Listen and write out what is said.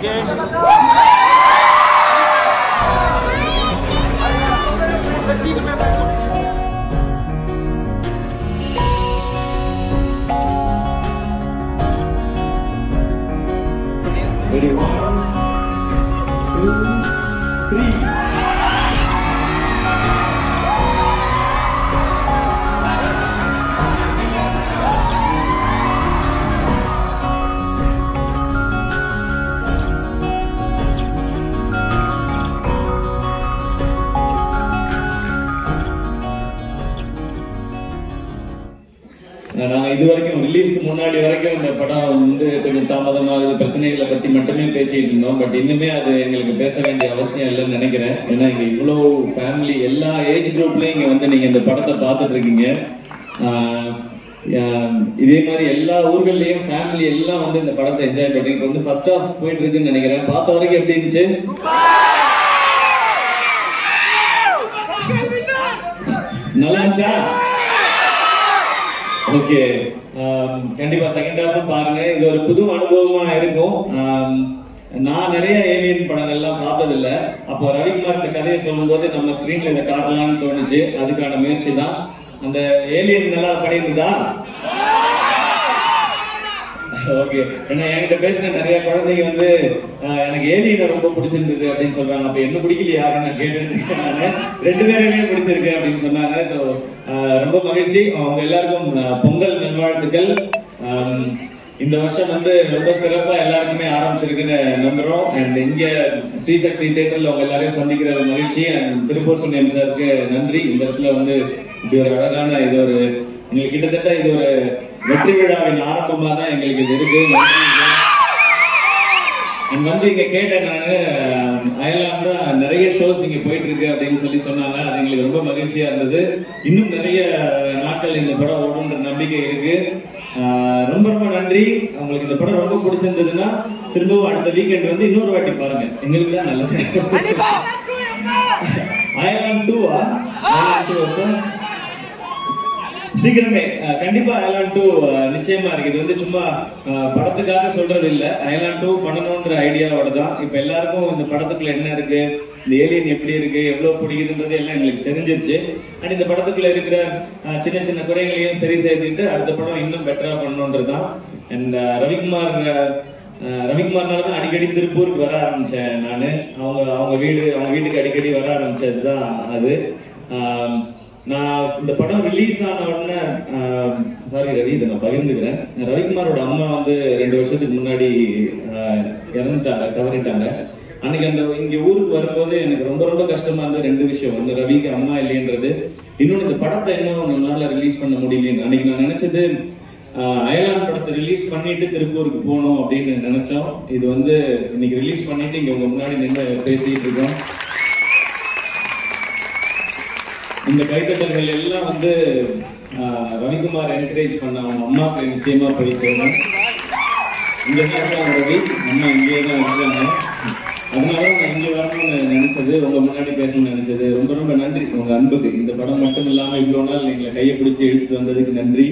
Ready, 1, 2, 3. நான் இதுவரைக்கும் ரிலீஸ்க்கு முன்னாடி வரைக்கும் இந்த படம் வந்து கொஞ்சம் தாமதமாகுது, பிரச்சனைகளை பத்தி மட்டுமே பேசிட்டு இருந்தோம். பட் இன்னுமே அது எங்களுக்கு பேச வேண்டிய அவசியம் இல்லைன்னு நினைக்கிறேன். ஏன்னா இங்க இவ்வளவு ஃபேமிலி எல்லா ஏஜ் குரூப்லயும் இங்க வந்து நீங்க இந்த படத்தை பார்த்துட்டு இருக்கீங்க. இதே மாதிரி எல்லா ஊர்கள்லயும் ஃபேமிலி எல்லாம் வந்து இந்த படத்தை என்ஜாய் பண்ணி இப்போ வந்து ஃபர்ஸ்ட் ஹாஃப் போயிட்டு இருக்குன்னு நினைக்கிறேன். பார்த்த வரைக்கும் எப்படி இருந்துச்சு? நல்லா இருந்துச்சா? ஓகே, கண்டிப்பா செகண்ட் ஹாஃப் பாருங்க. இது ஒரு புது அனுபவமா இருக்கும். நான் நிறைய ஏலியன் படங்கள்லாம் பார்த்தது இல்ல. அப்போ ரவிக்குமார் இந்த கதையை சொல்லும் போது நம்ம ஸ்கிரீன்ல இதை காட்டலாம்னு தோணுச்சு. அதுக்கான முயற்சி தான். அந்த ஏலியன் நல்லா பண்ணியிருந்ததா? ஓகே, ஏன்னா என்கிட்ட பேசின நிறைய குழந்தைங்க வந்து எனக்கு ஏலியனை ரொம்ப பிடிச்சிருந்தது அப்படின்னு சொல்றாங்க. அப்ப என்ன பிடிக்கலையா நான் கேட்டுருக்கேன். நானு 2 பேருமே பிடிச்சிருக்கு அப்படின்னு சொன்னாங்க. ஸோ ரொம்ப மகிழ்ச்சி. அவங்க எல்லாருக்கும் பொங்கல் நல்வாழ்த்துக்கள். இந்த வருஷம் வந்து ரொம்ப சிறப்பா எல்லாருக்குமே ஆரம்பிச்சிருக்குன்னு நம்புறோம். அண்ட் இங்க ஸ்ரீசக்தி தியேட்டர்ல அவங்க எல்லாரையும் சந்திக்கிறது மகிழ்ச்சி. அண்ட் திருப்பூர் சுனியம் சாருக்கு நன்றி. இந்த இடத்துல வந்து இது ஒரு அழகான இது ஒரு எங்களுக்கு கிட்டத்தட்ட இது ஒரு வெற்றி விழாவின் ஆரம்பமா தான் எங்களுக்கு இது இருக்கு. வந்து இங்க கேட்டேன் நானு, அயர்லாந்து நிறைய ஷோஸ் இங்க போயிட்டு இருக்கு அப்படின்னு சொல்லி சொன்னாங்க. அது எங்களுக்கு ரொம்ப மகிழ்ச்சியா இருந்தது. இன்னும் நிறைய நாட்கள் இந்த படம் ஓடுன்ற நம்பிக்கை இருக்கு. ரொம்ப ரொம்ப நன்றி. உங்களுக்கு இந்த படம் ரொம்ப பிடிச்சிருந்ததுன்னா திரும்பவும் அடுத்த வீக்கெண்ட் வந்து இன்னொரு வாட்டி பாருங்க. எங்களுக்கு தான் நல்லது. அயர்லாந்து 2-ஆ? சீக்கிரமே கண்டிப்பா அயர்லாந்து 2 நிச்சயமா இருக்கு. இது வந்து சும்மா படத்துக்காக சொல்றது இல்ல. அயர்லாந்து 2 பண்ணணும்ன்ற ஐடியாவோட தான். இப்ப எல்லாருக்கும் இந்த படத்துக்குள்ள என்ன இருக்கு, இந்த ஏலியன் எப்படி இருக்கு, எவ்வளவு பிடிக்குதுன்றது எல்லாம் எங்களுக்கு தெரிஞ்சிருச்சு. அண்ட் இந்த படத்துக்குள்ள இருக்கிற சின்ன சின்ன குறைகளையும் சரி செய்துட்டு அடுத்த படம் இன்னும் பெட்டரா பண்ணணும்ன்றதுதான். அண்ட் ரவிக்குமார்னாலதான் அடிக்கடி திருப்பூருக்கு வர ஆரம்பிச்சேன் நானு. அவங்க வீட்டுக்கு அடிக்கடி வர ஆரம்பிச்சதுதான் அது. நான் இந்த படம் ரிலீஸ் ஆன உடனே சாரி ரவி, இதை நான் பகிர்ந்துக்கிறேன். ரவிக்குமாரோட அம்மா வந்து 2 வருஷத்துக்கு முன்னாடி இறந்துட்டாங்க, தவறிட்டாங்க. அன்னைக்கு அந்த இங்க ஊருக்கு வரும்போது எனக்கு ரொம்ப ரொம்ப கஷ்டமா இருந்தது 2 விஷயம். ஒன்று ரவிக்கு அம்மா இல்லைன்றது, இன்னொன்று இந்த படத்தை இன்னும் நம்மளால ரிலீஸ் பண்ண முடியலன்னு. அன்னைக்கு நான் நினைச்சது அயர்லாந்து படத்தை ரிலீஸ் பண்ணிட்டு திருப்பூருக்கு போகணும் அப்படின்னு நினைச்சோம். இது வந்து இன்னைக்கு ரிலீஸ் பண்ணிட்டு இங்க உங்க முன்னாடி நின்று பேசிட்டு இருக்கோம். இந்த கைத்தட்டல்கள் எல்லாம் வந்து ரவிக்குமார் என்கரேஜ் பண்ண அவங்க அம்மாவுக்கு நிச்சயமா போய் சேரும். இங்க தான் ரவி அம்மா இங்கேயே தான் இருக்காங்க. அதனால நான் இங்க வரணும்னு நினைச்சது, உங்க முன்னாடி பேசணும்னு நினைச்சது. ரொம்ப ரொம்ப நன்றி உங்க அன்புக்கு. இந்த படம் மட்டும் இல்லாம இவ்வளவு நாள் எங்களை கையை பிடிச்சி எடுத்துட்டு வந்ததுக்கு நன்றி.